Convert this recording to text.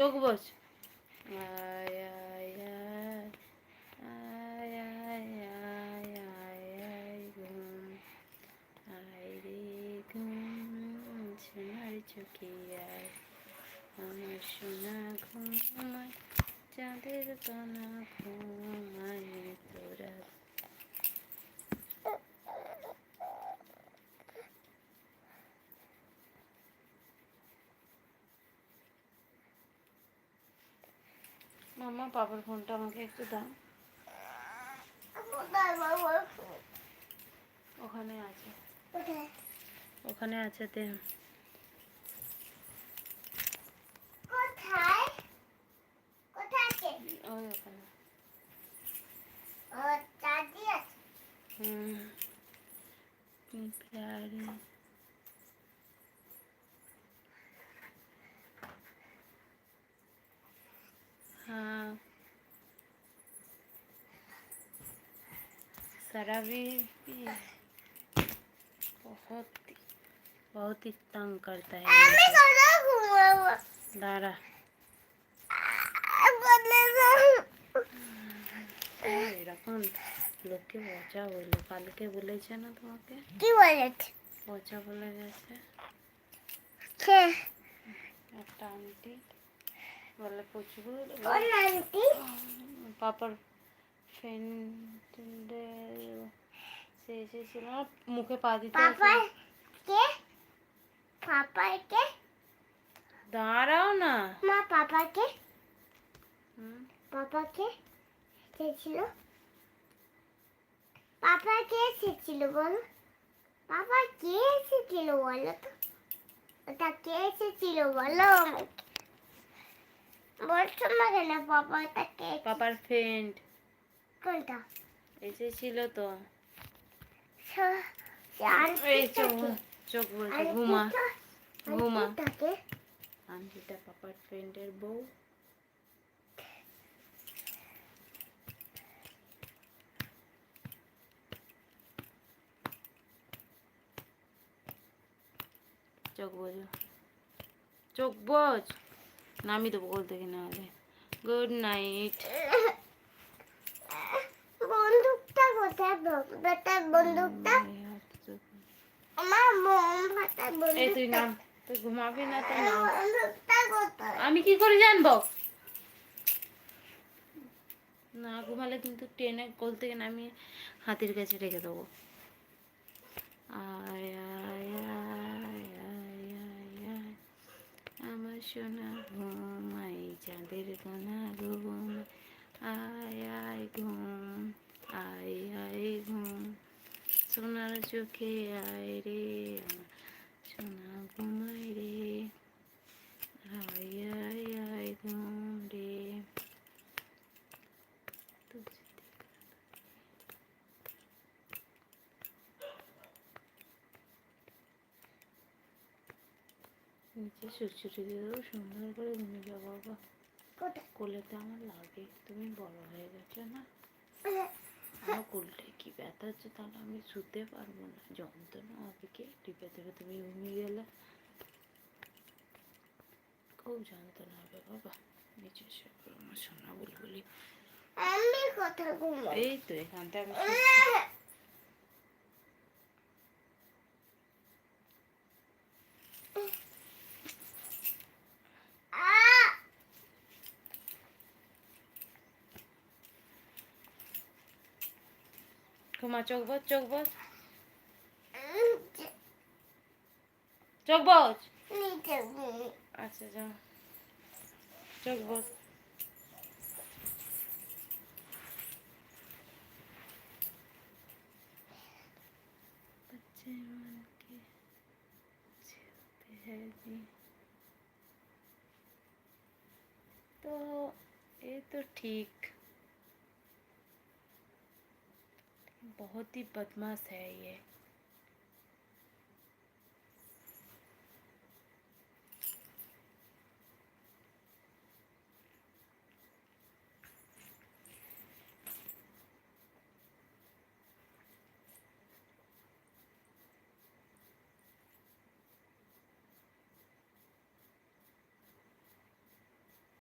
চোখ বস। আয় আয় আয় আয় আয় আয় আয় আয় ঘুম, আয় রে ঘুম, সোনার চোখে আয়, আমার সোনা ঘুমায়, চাঁদের কণা ঘুমায় তোরা। মামা পাপার ফোনটা আমাকে একটু দাও। ওখানে আছে, ওখানে আছে তে। ওই ওখানে। प्यारे हाँ शराबी भी बहुत ही तंग करता है। दारा এরকম লোককে পচা বললো, কালকে বলেছে না তোমাকে? কি বলেছে? পচা বলে গেছে একটা আন্টি, বলে প্রচুর। পাপার ফ্রেন্ডের সে এসেছিল, মুখে পা দিতে। পাপাকে দাঁড়াও না মা, পাপাকে এসেছিল। পাপা কে এসেছিল বলো? পাপা কে এসেছিল বলো তো? ওটা কে এসেছিল বলো আমাকে? বলছো না কেন? পাপাটা কে? পাপার ফ্রেন্ড। কোনটা? এসেছিল তো। এই চোখ বলছে ঘুমা ঘুমা। আন্টিটা পাপার ফ্রেন্ডের বউ। চোখ বোঝো, চোখ বোঝ, নামি দেবো গোল থেকে না হলে। Good night. বন্দুকটা কোথায়? বন্দুকটা এই তুই নাম, তুই ঘুমাবি না তো নাম। আমি কি করে জানবো? না ঘুমালে কিন্তু টেনে কোল থেকে নামিয়ে হাতির কাছে রেখে দেবো। আয় আয় আয় আয় আয় আয় আমার সোনা ঘুমাই, চাঁদের কোনা ঘুম, আয় আয় ঘুম, আয় আয় ঘুম, সোনার চোখে আয় রে আমার সোনা ঘুমাই রে, আয় আয় আয় ঘুম রে। নিচে সুচুরি দিয়েও সুন্দর করে ঘুমিয়ে যাও বাবা। কোলেতে আমার লাগে, তুমি বড় হয়ে গেছো না। আমার কোলটা কি ব্যথা হচ্ছে, তাহলে আমি শুতে পারবো না, যন্ত্রণা হবে। কে টিপে দেবে? তুমি ঘুমিয়ে গেলে খুব যন্ত্রণা হবে বাবা। নিচে এসে আমার সোনা বুলবুলি। আমি কোথায় ঘুমাবো? এই তো এখানটা আমি ঘুমা। চোখ বস, চোখ বস, চোখ বস। আচ্ছা যাও, চোখ বস। बच्चे मन के छूते हैं भी। तो ये तो ठीक, बहुत ही बदमाश है ये।